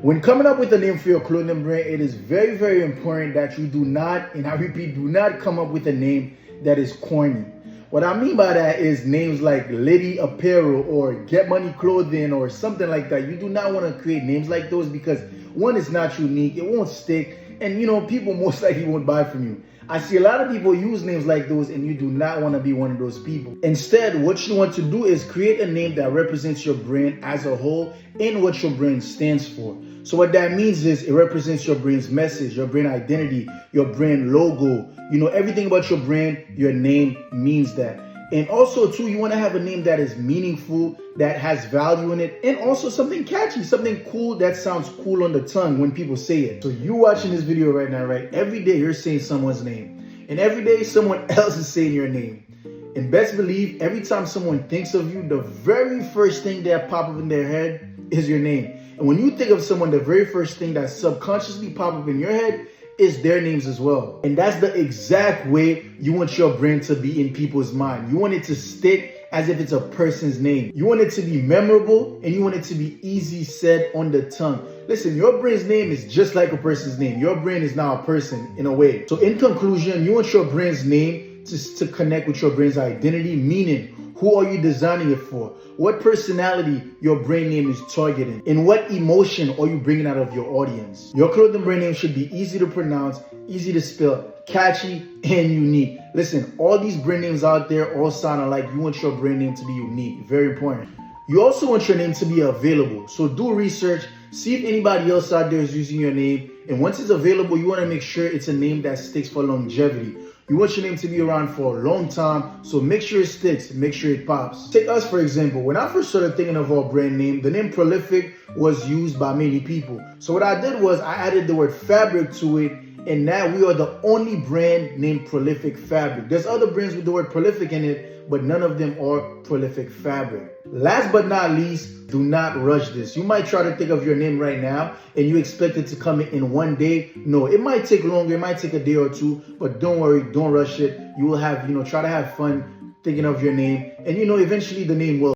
When coming up with a name for your clothing brand, it is very, very important that you do not, and I repeat, do not come up with a name that is corny. What I mean by that is names like Liddy Apparel or Get Money Clothing or something like that. You do not want to create names like those because one, is not unique, it won't stick, and people most likely won't buy from you. I see a lot of people use names like those, and you do not want to be one of those people. Instead, what you want to do is create a name that represents your brand as a whole and what your brand stands for. So what that means is it represents your brand's message, your brand identity, your brand logo, everything about your brand, your name means that. And also too, you want to have a name that is meaningful, that has value in it, and also something catchy, something cool that sounds cool on the tongue when people say it. So you watching this video right now, right? Every day you're saying someone's name, and every day someone else is saying your name. And best believe, every time someone thinks of you, the very first thing that pop up in their head is your name. And when you think of someone, the very first thing that subconsciously pop up in your head is their names as well. And that's the exact way you want your brand to be in people's mind. You want it to stick as if it's a person's name. You want it to be memorable, and you want it to be easy said on the tongue. Listen, your brand's name is just like a person's name. Your brand is now a person in a way. So in conclusion, you want your brand's name to connect with your brand's identity, meaning who are you designing it for? What personality your brand name is targeting? And what emotion are you bringing out of your audience? Your clothing brand name should be easy to pronounce, easy to spell, catchy, and unique. Listen, all these brand names out there all sound alike. You want your brand name to be unique. Very important. You also want your name to be available. So do research, see if anybody else out there is using your name. And once it's available, you want to make sure it's a name that sticks for longevity. You want your name to be around for a long time, so make sure it sticks, make sure it pops. Take us, for example. When I first started thinking of our brand name, the name Prolific was used by many people. So what I did was I added the word fabric to it, and now we are the only brand named Prolific Fabric. There's other brands with the word prolific in it, but none of them are Prolific Fabric. Last but not least, do not rush this. You might try to think of your name right now and you expect it to come in one day. No, it might take longer, it might take a day or two, but don't worry, don't rush it. You will have, try to have fun thinking of your name, and eventually the name will